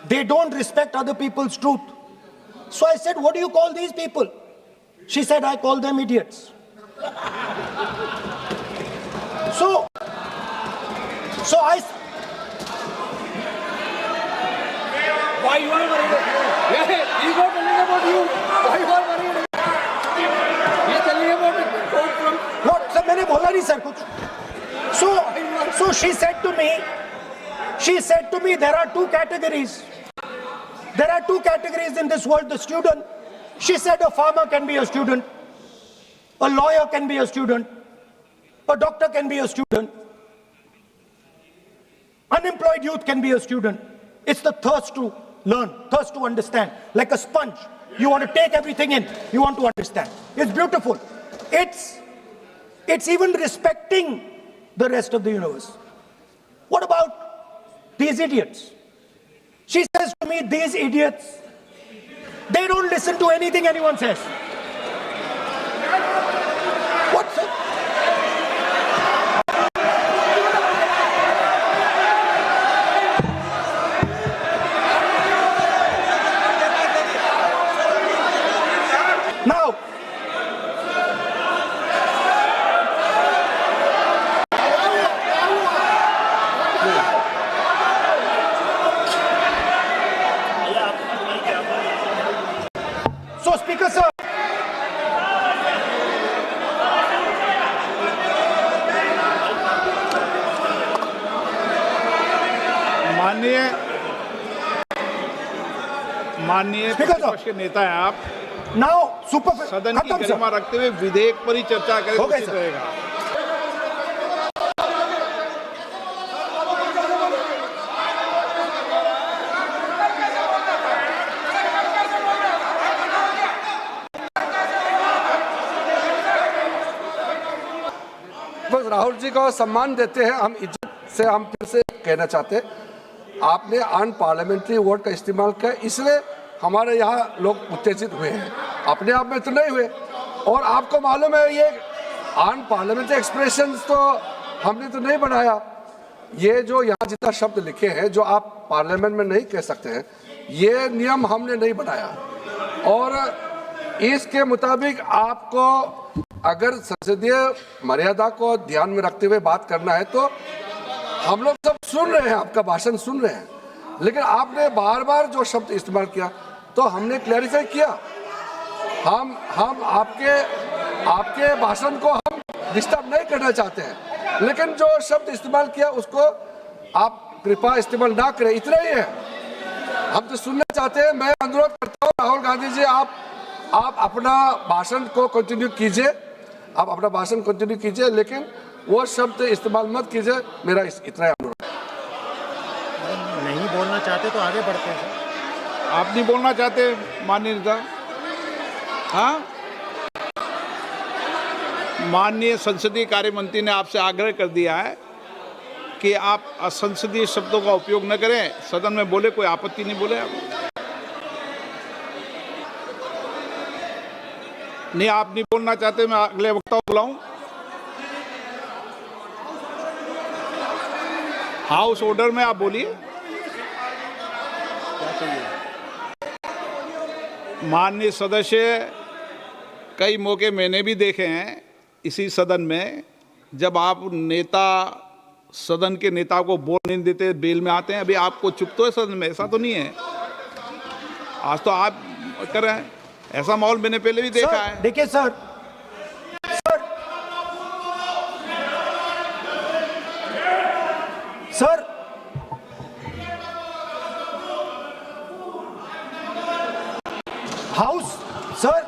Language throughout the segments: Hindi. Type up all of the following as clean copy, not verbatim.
they don't respect other people's truth. So I said, what do you call these people? She said, I call them idiots. So I... Why you are worried? Yeah, he's not telling about you. Why you are worried? He's telling about it. What? Sir, मैंने बोला नहीं sir कुछ. So she said to me, there are two categories. There are two categories in this world, the student. She said a farmer can be a student, a lawyer can be a student, a doctor can be a student, unemployed youth can be a student. It's the thirst to learn, thirst to understand. Like a sponge, you want to take everything in, you want to understand. It's beautiful. It's even respecting the rest of the universe. What about these idiots? She says to me, these idiots, they don't listen to anything anyone says. What's it? Now, so Speaker sir, माननीय प्रतिपक्ष के नेता हैं आप. now super सदन की गरिमा रखते हुए विधेयक पर ही चर्चा करें तो उचित रहेगा. बस राहुल जी को सम्मान देते हैं, हम इज्जत से हम फिर से कहना चाहते हैं, आपने अन पार्लियामेंट्री वर्ड का इस्तेमाल किया, इसलिए हमारे यहाँ लोग उत्तेजित हुए हैं. अपने आप में तो नहीं हुए. और आपको मालूम है ये अन पार्लियामेंट्री एक्सप्रेशंस तो हमने तो नहीं बनाया. ये जो यहाँ जितना शब्द लिखे हैं जो आप पार्लियामेंट में नहीं कह सकते हैं, ये नियम हमने नहीं बनाया. और इसके मुताबिक आपको अगर संसदीय मर्यादा को ध्यान में रखते हुए बात करना है तो हम लोग सब सुन रहे हैं, आपका भाषण सुन रहे हैं, लेकिन आपने बार बार जो शब्द इस्तेमाल किया तो हमने क्लैरिफाई किया. हम आपके भाषण को हम डिस्टर्ब नहीं करना चाहते हैं, लेकिन जो शब्द इस्तेमाल किया उसको आप कृपया इस्तेमाल ना करें, इतना ही है. हम तो सुनना चाहते हैं. मैं अनुरोध करता हूँ राहुल गांधी जी, आप अपना भाषण को कंटिन्यू कीजिए, आप अपना भाषण कंटिन्यू कीजिए, लेकिन वो शब्द इस्तेमाल मत कीजिए. मेरा इतना ही अनुरोध. नहीं बोलना चाहते तो आगे बढ़ते हैं. आप नहीं बोलना चाहते माननीय नेता? हाँ, माननीय संसदीय कार्य मंत्री ने आपसे आग्रह कर दिया है कि आप असंसदीय शब्दों का उपयोग न करें. सदन में बोले, कोई आपत्ति नहीं. बोले आप नहीं, आप नहीं बोलना चाहते, मैं अगले वक्ता को बुलाऊं. हाउस ऑर्डर में आप बोलिए. माननीय सदस्य, कई मौके मैंने भी देखे हैं इसी सदन में, जब आप नेता सदन के नेता को बोल नहीं देते, बेल में आते हैं. अभी आपको चुप तो है सदन में, ऐसा तो नहीं है. आज तो आप कर रहे हैं. ऐसा माहौल मैंने पहले भी देखा है. देखिए sir, House, sir,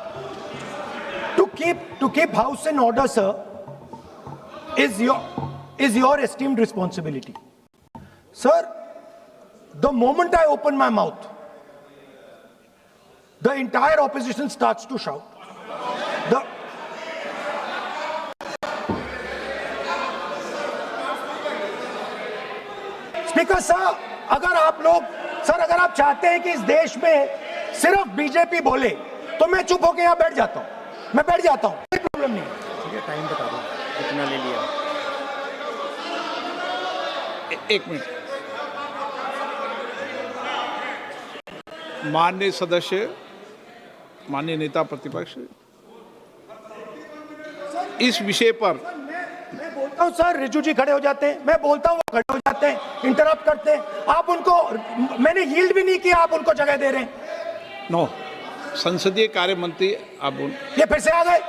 to keep house in order, sir, is your esteemed responsibility. Sir, the moment I open my mouth, the entire opposition starts to shout. Speaker sir, अगर आप चाहते हैं कि इस देश में सिर्फ बीजेपी बोले तो मैं चुप होकर यहाँ बैठ जाता हूँ. कोई प्रॉब्लम नहीं. ठीक है, टाइम बता दो कितना ले लिया. एक मिनट. माननीय सदस्य, माननीय नेता प्रतिपक्ष, इस विषय पर मैं बोलता हूं सर, रिजू जी खड़े हो जाते हैं, मैं बोलता हूं वो खड़े हो जाते हैं, इंटरप्ट करते हैं। आप उनको, मैंने यील्ड भी नहीं किया, आप उनको जगह दे रहे हैं। नो, संसदीय कार्य मंत्री आप बोल। ये फिर से आ गए।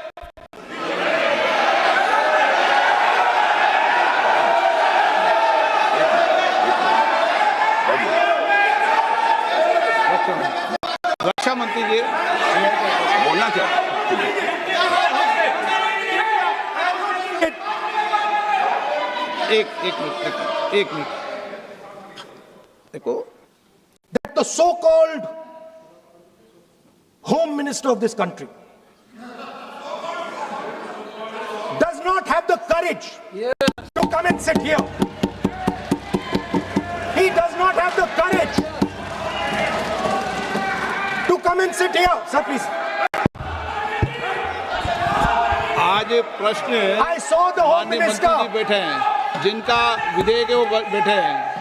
रक्षा मंत्री जी बोलना क्या? एक मिनट देखो, That the so-called Home Minister of this country does not have the courage to come and sit here. He does not have the courage to come and sit here. Sir, please. आज प्रश्न I saw the Home माननीय मंत्री Minister. जी बैठे हैं, जिनका विधेयक है वो बैठे हैं।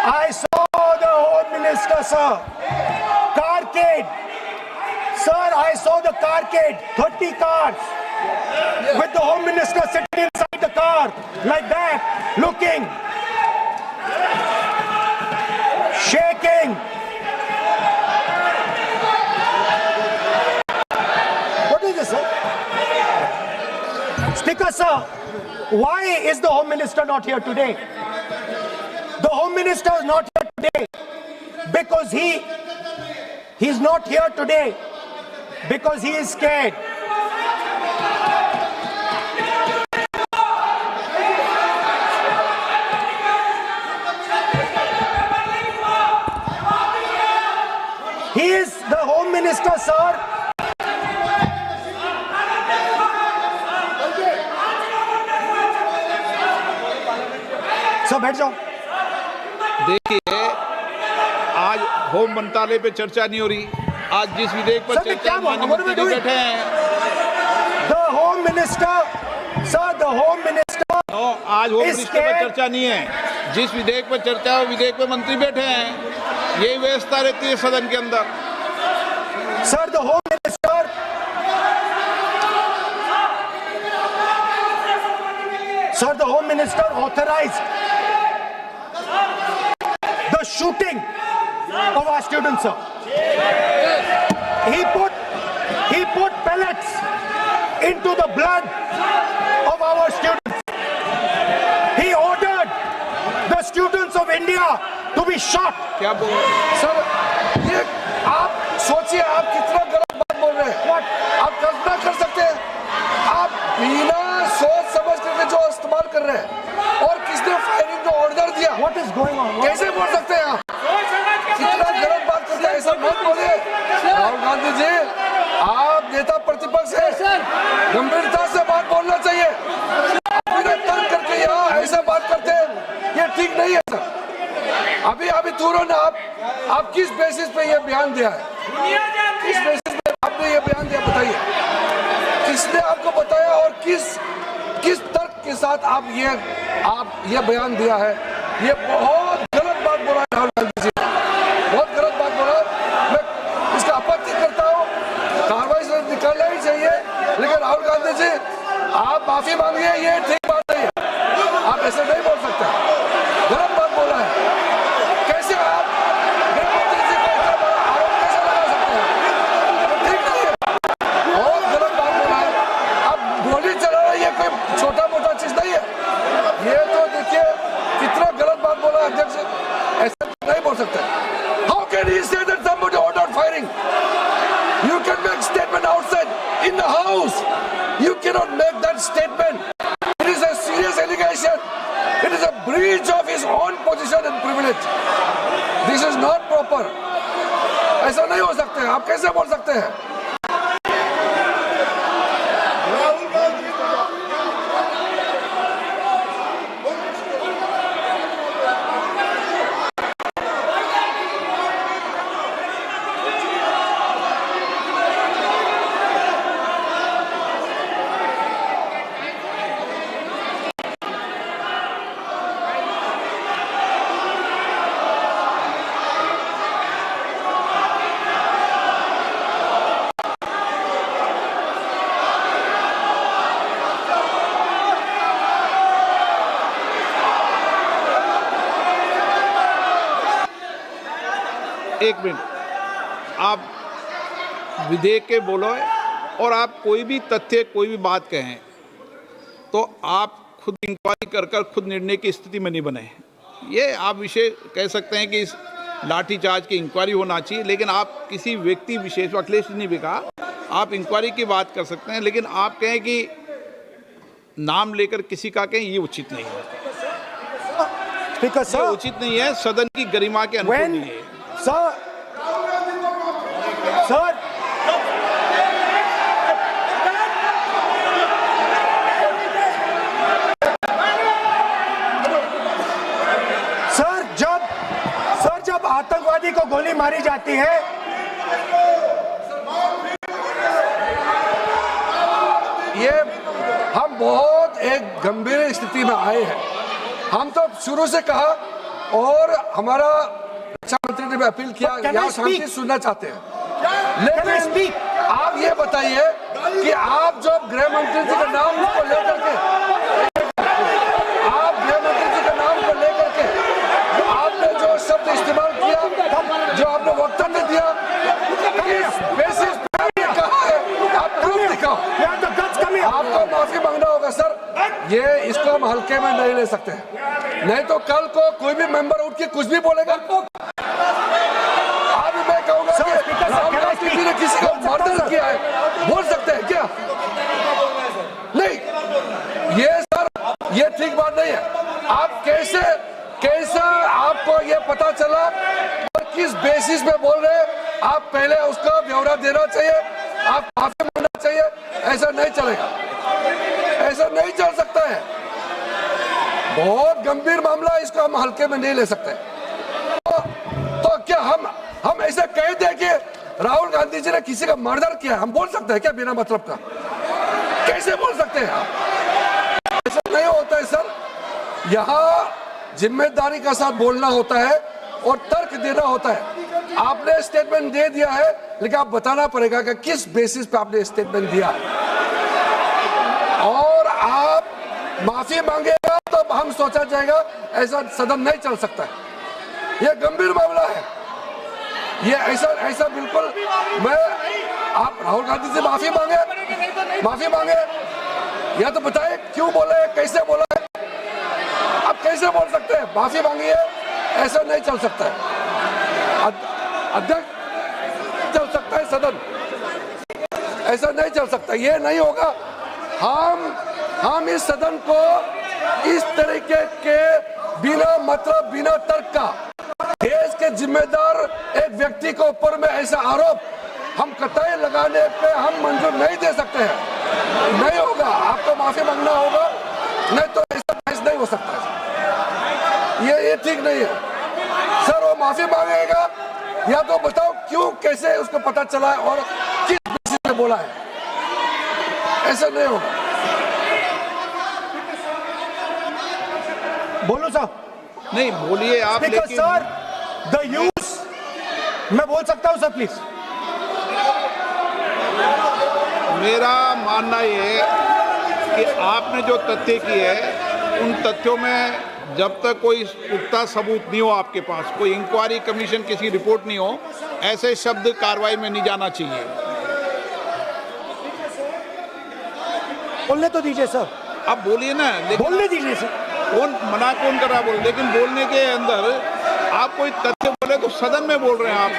I saw the Home Minister, sir. Carcade. Sir, I saw the carcade. 30 cars. With the Home Minister sitting inside the car. Like that. Looking. Shaking. What is this, sir? Speaker, sir. Why is the Home Minister not here today? The Home Minister is not here today because he's not here today because he is scared. He is the Home Minister, sir. Sir बैठ जाओ। देखिए, आज होम मंत्रालय पे चर्चा नहीं हो रही। आज जिस विधेयक पर सर, चर्चा क्या माननीय what am I मंत्री जी doing? बैठे हैं, The Home Minister, sir, the Home Minister आज होम is मिनिस्टर पर scared. चर्चा नहीं है। जिस विधेयक पर चर्चा है वो विधेयक पे मंत्री बैठे हैं। यही व्यवस्था रहती है सदन के अंदर। Sir, the Home Minister. Sir, the Home Minister authorized the shooting of our students, sir. He put pellets into the blood of our students. He ordered the students of India to be shot. क्या बोल रहे हैं? सर, ये आप सोचिए, आप कितना गलत बात बोल रहे हैं। आप कल्पना कर सकते हैं, आप बिना सोच समझ करके जो इस्तेमाल कर रहे हैं, और किसने फायरिंग का ऑर्डर दिया, What is going on? कैसे बोल सकते हैं आप? कितना गलत बात करते हैं, ऐसा मत बोलिए। राहुल गांधी जी, आप नेता प्रतिपक्ष हैं, गंभीरता से बात बोलना चाहिए। आप बिना तर्क करके यहाँ ऐसा बात करते हैं, ये ठीक नहीं है सर। अभी तुरंत आप किस बेसिस पे ये बयान दिया है? किस बेसिस पे आपने ये बयान दिया, बताइए। किसने आपको बताया और किस तर्क के साथ आप ये बयान दिया है? ये बहुत गलत बात बोला है राहुल गांधी जी, बहुत गलत बात बोला। मैं इसका आपत्ति करता हूँ, कार्रवाई से निकालना ही चाहिए, लेकिन राहुल गांधी जी आप माफी मांगिए, ये ठीक बात नहीं है। आप ऐसे नहीं बोल सकते, गलत बात बोला है। कैसे आप गृहमंत्री जी को इतना बड़ा आरोप कैसे लगा सकते हैं? ठीक नहीं है, बहुत गलत बात बोला है। आप गोली चलाना ये कोई छोटा मोटा चीज नहीं है। ये तो देखिए कितना गलत बात बोला अध्यक्ष, ऐसा नहीं बोल सकते। How can he say that somebody ordered firing? You can make statement outside in the house. You cannot make that statement. It is a serious allegation. It is a breach of his own position and privilege. This is not proper. ऐसा नहीं हो सकते, आप कैसे बोल सकते हैं? एक मिनट, आप विधेयक के बोलो और आप कोई भी तथ्य कोई भी बात कहें तो आप खुद इंक्वायरी कर खुद निर्णय की स्थिति में नहीं बने। ये आप विषय कह सकते हैं कि इस लाठीचार्ज की इंक्वायरी होना चाहिए, लेकिन आप किसी व्यक्ति विशेष, अखिलेश जी ने भी कहा, आप इंक्वायरी की बात कर सकते हैं, लेकिन आप कहें कि नाम लेकर किसी का कहें, ये उचित नहीं है। स्पीकर ये सर, उचित नहीं है, सदन की गरिमा के अनुकूल नहीं है। सर जब आतंकवादी को गोली मारी जाती है, ये हम बहुत एक गंभीर स्थिति में आए हैं। हम तो शुरू से कहा और हमारा रक्षा मंत्री ने भी अपील किया, यहाँ शांति सुनना चाहते हैं, लेकिन आप ये बताइए कि आप जो गृह मंत्री जी का नाम को लेकर के, आप गृह मंत्री जी का नाम को लेकर के आपने जो शब्द इस्तेमाल किया, जो आपने वक्तव्य दिया, किस बेसिस पर कहा है, आप प्रूफ दिखाओ। आपको माफी मांगना होगा सर, ये इसको हम हल्के में नहीं ले सकते, नहीं तो कल को कोई भी मेंबर उठ के कुछ भी बोलेगा। आज मैं कहूंगा कि राहुल गांधी जी ने किसी को मर्डर किया है, बोल सकते हैं क्या? नहीं, ये सर ये ठीक बात नहीं है। आप कैसे आपको ये पता चला और किस बेसिस पे बोल रहे हैं, आप पहले उसका ब्यौरा देना चाहिए, आप माफी मांगना चाहिए। ऐसा नहीं चलेगा, ऐसा नहीं चल सकता है, बहुत गंभीर मामला, इसको हम हल्के में नहीं ले सकते। तो क्या हम ऐसा कह दें कि राहुल गांधी जी ने किसी का मर्डर किया, हम बोल सकते हैं क्या बिना मतलब का? कैसे बोल सकते हैं आप? ऐसा नहीं होता है सर, यहाँ जिम्मेदारी का साथ बोलना होता है और तर्क देना होता है। आपने स्टेटमेंट दे दिया है, लेकिन आप बताना पड़ेगा कि किस बेसिस पे आपने स्टेटमेंट दिया, और आप माफी मांगेगा तो हम सोचा जाएगा ऐसा सदन नहीं चल सकता है। यह गंभीर मामला है, ये ऐसा बिल्कुल आप राहुल गांधी से माफी मांगे या तो बताए क्यों बोले, कैसे बोला है। आप कैसे बोल सकते हैं माफी मांगिए, ऐसा नहीं चल सकता है। अध्यक्ष चल सकता है सदन, ऐसा नहीं चल सकता, ये नहीं होगा। हम इस सदन को इस तरीके के बिना मतलब बिना तर्क का देश के जिम्मेदार एक व्यक्ति के ऊपर में ऐसा आरोप हम कतई लगाने पे हम मंजूर नहीं दे सकते हैं। नहीं होगा, आपको माफी मांगना होगा, नहीं तो ऐसा बहस नहीं हो सकता है। ये ठीक नहीं है सर, वो माफी मांगेगा या तो बताओ क्यों, कैसे उसको पता चला है और किस बेसिस पे बोला है, ऐसा नहीं होगा। बोलो साहब। नहीं बोलिए आप, लेकिन सर द यूज, मैं बोल सकता हूं सर प्लीज? मेरा मानना ये है कि आपने जो तथ्य किए हैं, उन तथ्यों में जब तक कोई पुख्ता सबूत नहीं हो, आपके पास कोई इंक्वायरी कमीशन किसी रिपोर्ट नहीं हो, ऐसे शब्द कार्रवाई में नहीं जाना चाहिए। बोलने तो दीजिए सर। आप बोलिए ना, लेकिन बोलने दीजिए सर। कौन कर रहा बोल, लेकिन बोलने के अंदर आप कोई तथ्य बोले तो सदन में बोल रहे हैं आप,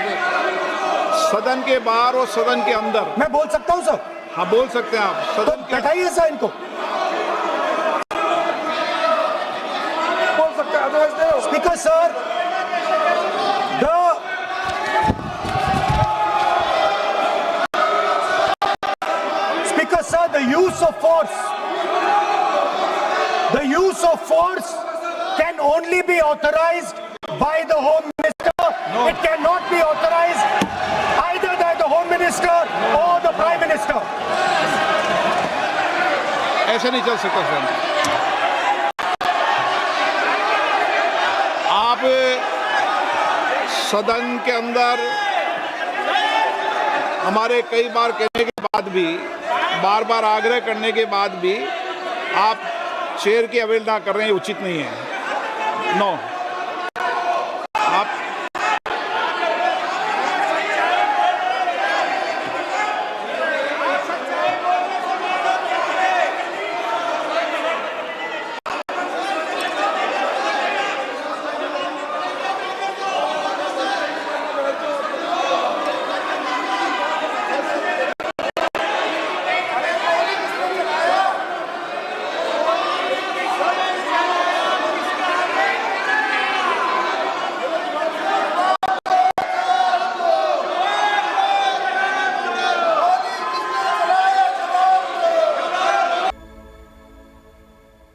सदन के बाहर और सदन के अंदर। मैं बोल सकता हूं सर? हाँ बोल सकते हैं आप, सदन के बैठाइए सर इनको। बोल सकते हैं, अदरवाइज नहीं होगा। Speaker sir, the use of force can only be authorized by the Home Minister. No. It cannot be authorized either by the Home Minister or the Prime Minister. ऐसा नहीं चल सकता सर। आप सदन के अंदर हमारे कई बार कहने के बाद भी, बार बार आग्रह करने के बाद भी आप शेर की अवहेलना कर रहे हैं, उचित नहीं है। नो।